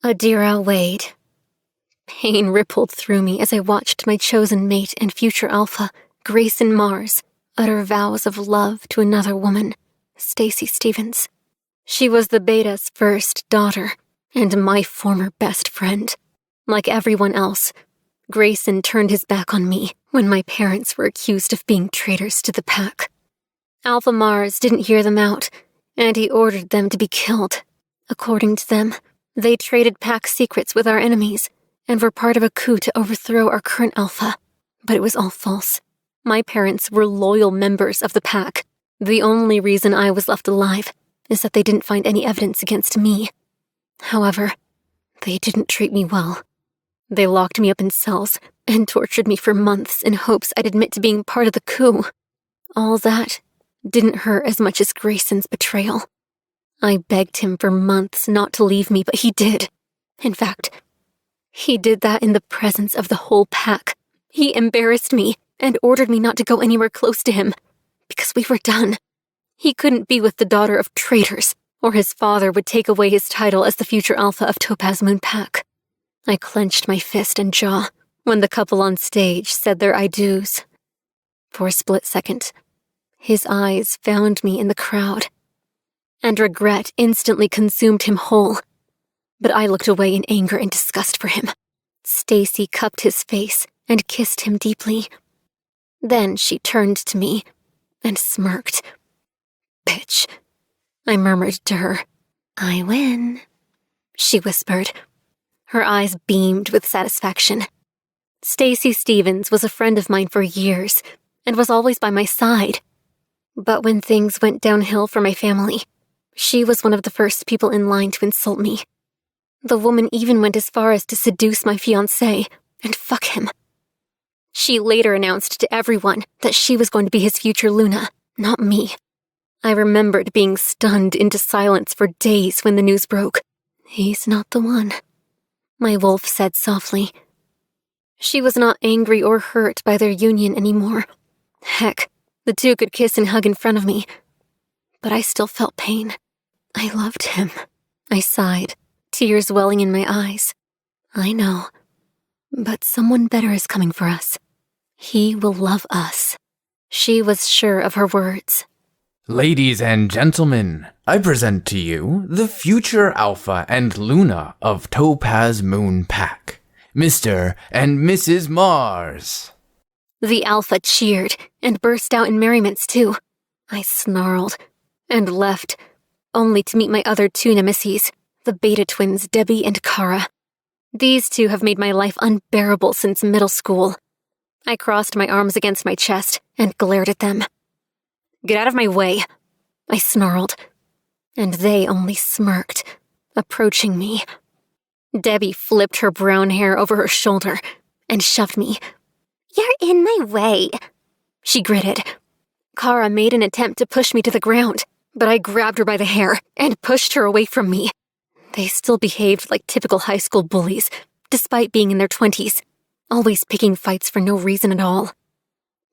Adira Wade. Pain rippled through me as I watched my chosen mate and future alpha, Grayson Mars, utter vows of love to another woman, Stacy Stevens. She was the beta's first daughter, and my former best friend. Like everyone else, Grayson turned his back on me when my parents were accused of being traitors to the pack. Alpha Mars didn't hear them out, and he ordered them to be killed. According to them, they traded pack secrets with our enemies, and were part of a coup to overthrow our current alpha. But it was all false. My parents were loyal members of the pack. The only reason I was left alive is that they didn't find any evidence against me. However, they didn't treat me well. They locked me up in cells and tortured me for months in hopes I'd admit to being part of the coup. All that didn't hurt as much as Grayson's betrayal. I begged him for months not to leave me, but he did. In fact, he did that in the presence of the whole pack. He embarrassed me and ordered me not to go anywhere close to him, because we were done. He couldn't be with the daughter of traitors, or his father would take away his title as the future alpha of Topaz Moon Pack. I clenched my fist and jaw when the couple on stage said their I do's. For a split second, his eyes found me in the crowd, and regret instantly consumed him whole. But I looked away in anger and disgust for him. Stacy cupped his face and kissed him deeply. Then she turned to me and smirked. "Bitch," I murmured to her. "I win," she whispered. Her eyes beamed with satisfaction. Stacy Stevens was a friend of mine for years and was always by my side. But when things went downhill for my family, she was one of the first people in line to insult me. The woman even went as far as to seduce my fiance and fuck him. She later announced to everyone that she was going to be his future Luna, not me. I remembered being stunned into silence for days when the news broke. "He's not the one," my wolf said softly. She was not angry or hurt by their union anymore. Heck, the two could kiss and hug in front of me. But I still felt pain. "I loved him," I sighed, tears welling in my eyes. "I know, but someone better is coming for us. He will love us." She was sure of her words. Ladies and gentlemen, I present to you the future Alpha and Luna of Topaz Moon Pack, Mr. and Mrs. Mars. The Alpha cheered and burst out in merriments too. I snarled and left, only to meet my other two nemesis, the Beta twins Debbie and Kara. These two have made my life unbearable since middle school. I crossed my arms against my chest and glared at them. "Get out of my way," I snarled, and they only smirked, approaching me. Debbie flipped her brown hair over her shoulder and shoved me. "You're in my way," she gritted. Kara made an attempt to push me to the ground, but I grabbed her by the hair and pushed her away from me. They still behaved like typical high school bullies, despite being in their 20s, always picking fights for no reason at all.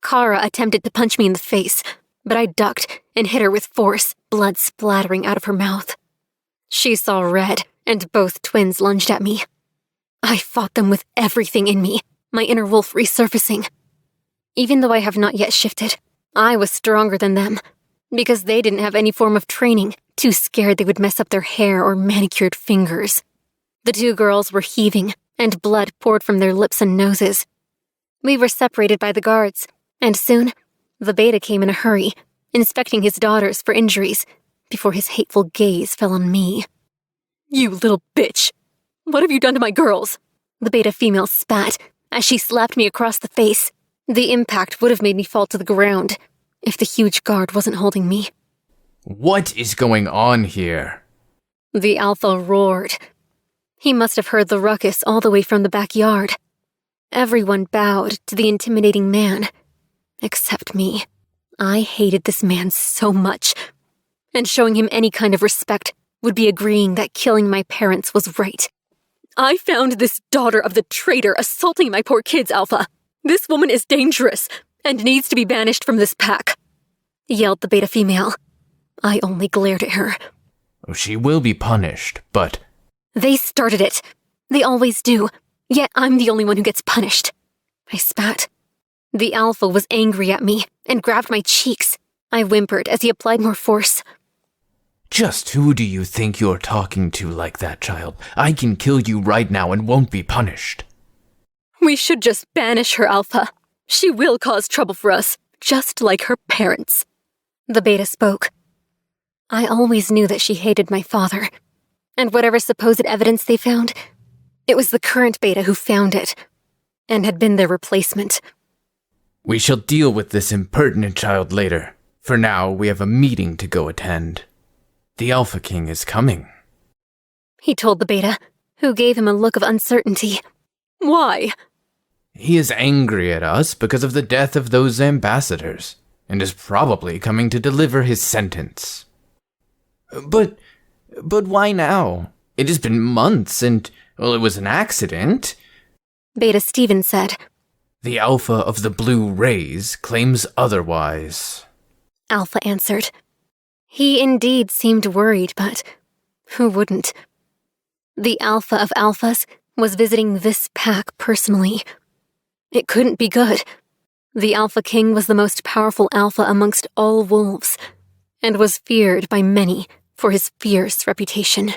Kara attempted to punch me in the face, but I ducked and hit her with force, blood splattering out of her mouth. She saw red, and both twins lunged at me. I fought them with everything in me, my inner wolf resurfacing. Even though I have not yet shifted, I was stronger than them, because they didn't have any form of training, too scared they would mess up their hair or manicured fingers. The two girls were heaving, and blood poured from their lips and noses. We were separated by the guards, and soon, the Beta came in a hurry, inspecting his daughters for injuries, before his hateful gaze fell on me. "You little bitch! What have you done to my girls?" The Beta female spat as she slapped me across the face. The impact would have made me fall to the ground if the huge guard wasn't holding me. What is going on here? The Alpha roared. He must have heard the ruckus all the way from the backyard. Everyone bowed to the intimidating man, except me. I hated this man so much, and showing him any kind of respect would be agreeing that killing my parents was right. "I found this daughter of the traitor assaulting my poor kids, Alpha. This woman is dangerous and needs to be banished from this pack," yelled the Beta female. I only glared at her. She will be punished, but They started it. They always do. Yet I'm the only one who gets punished. I spat. The alpha was angry at me and grabbed my cheeks. I whimpered as he applied more force. Just who do you think you're talking to like that, child? I can kill you right now and won't be punished. We should just banish her, Alpha. She will cause trouble for us, just like her parents. The beta spoke. I always knew that she hated my father. And whatever supposed evidence they found, it was the current beta who found it, and had been their replacement. We shall deal with this impertinent child later. For now, we have a meeting to go attend. The Alpha King is coming. He told the beta, who gave him a look of uncertainty. Why? He is angry at us because of the death of those ambassadors, and is probably coming to deliver his sentence. But why now? It has been months, and, well, it was an accident. Beta Steven said. The Alpha of the Blue Rays claims otherwise. Alpha answered. He indeed seemed worried, but who wouldn't? The Alpha of Alphas was visiting this pack personally. It couldn't be good. The Alpha King was the most powerful alpha amongst all wolves, and was feared by many for his fierce reputation.